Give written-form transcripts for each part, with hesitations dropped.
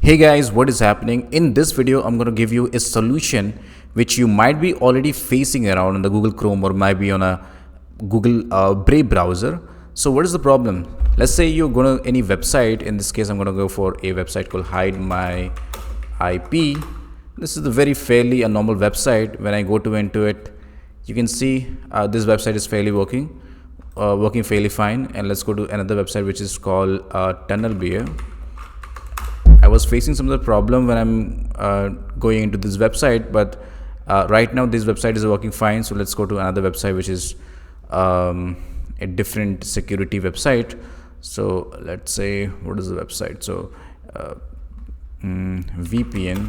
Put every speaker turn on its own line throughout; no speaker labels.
Hey guys, what is happening? In this video, I'm going to give you a solution which you might be already facing around on the Google Chrome or might be on a Google Brave browser. So what is the problem? Let's say you're going to any website. In this case, I'm going to go for a website called Hide My IP. This is a very fairly a normal website. When I go to into it, you can see this website is fairly working fairly fine. And let's go to another website which is called Tunnel Beer. I was facing some of the problem when I'm going into this website, but right now this website is working fine. So let's go to another website which is a different security website. So let's say, what is the website? So VPN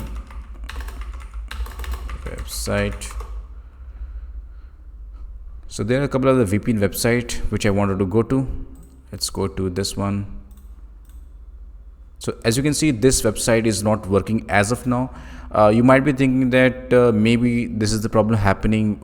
website. So there are a couple of the VPN website which I wanted to go to. Let's go to this one. So as you can see, this website is not working as of now. You might be thinking that maybe this is the problem happening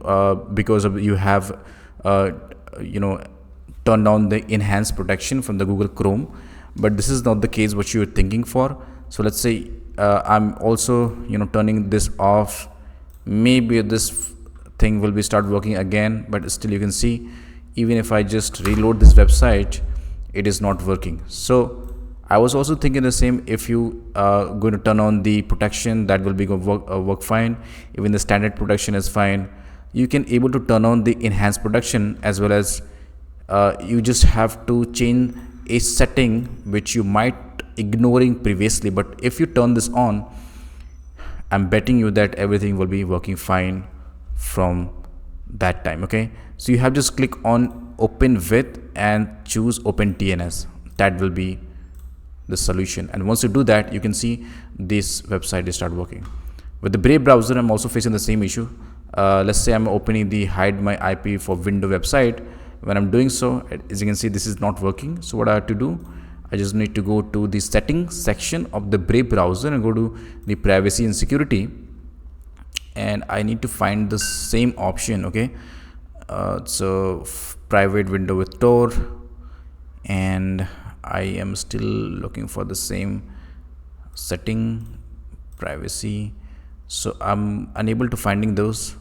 because of you have turned on the enhanced protection from the Google Chrome, but this is not the case what you're thinking for. So let's say I'm also turning this off. Maybe this thing will be start working again, but still you can see even if I just reload this website, it is not working. So I was also thinking the same. If you are going to turn on the protection, that will be work fine. Even the standard protection is fine. You can able to turn on the enhanced protection, as well as you just have to change a setting which you might ignoring previously. But if you turn this on, I'm betting you that everything will be working fine from that time. Okay, so you have just click on open with and choose open DNS. That will be the solution, and once you do that, you can see this website is start working. With the Brave browser, I'm also facing the same issue. Let's say I'm opening the Hide My IP for Windows website. When I'm doing so, as you can see, this is not working. So what I have to do, I just need to go to the settings section of the Brave browser and go to the privacy and security, and I need to find the same option. Okay, so private window with Tor, and I am still looking for the same setting, privacy. So I'm unable to finding those.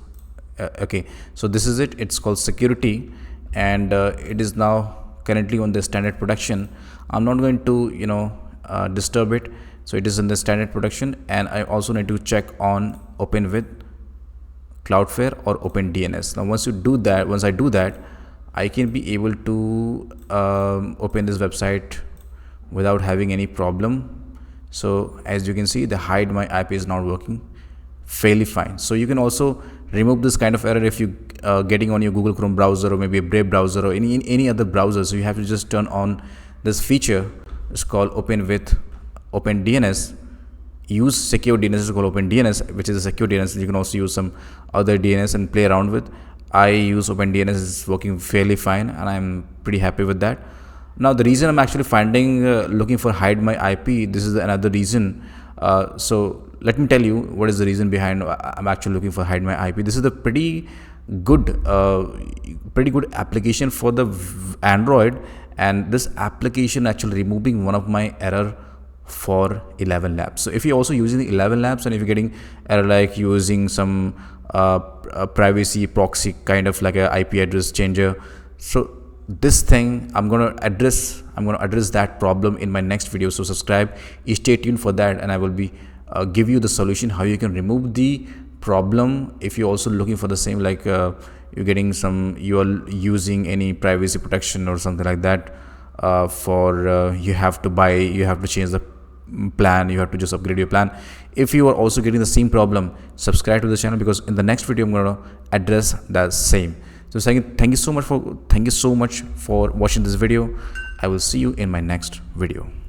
Okay, so this is it. It's called security, and it is now currently on the standard protection. I'm not going to disturb it. So it is in the standard protection, and I also need to check on open with Cloudflare or open DNS. Now once I do that, I can be able to open this website without having any problem. So as you can see, the Hide My IP is not working fairly fine. So you can also remove this kind of error if you getting on your Google Chrome browser or maybe a Brave browser or any other browser. So you have to just turn on this feature. It's called open with open DNS. Use secure DNS is called open DNS, which is a secure DNS. You can also use some other DNS and play around with. I use OpenDNS, is working fairly fine, and I'm pretty happy with that. Now the reason I'm actually finding looking for Hide My IP, this is another reason. So let me tell you what is the reason behind I'm actually looking for Hide My IP. This is the pretty good application for the Android, and this application actually removing one of my error for 11 labs. So if you're also using the 11 labs, and if you're getting error like using some a privacy proxy kind of like a IP address changer, so this thing I'm going to address that problem in my next video. So subscribe, stay tuned for that, and I will be give you the solution how you can remove the problem. If you're also looking for the same, like you're using any privacy protection or something like that, you have to change the plan, you have to just upgrade your plan. If you are also getting the same problem, subscribe to the channel, because in the next video I'm going to address that same. So thank you so much for watching this video. I will see you in my next video.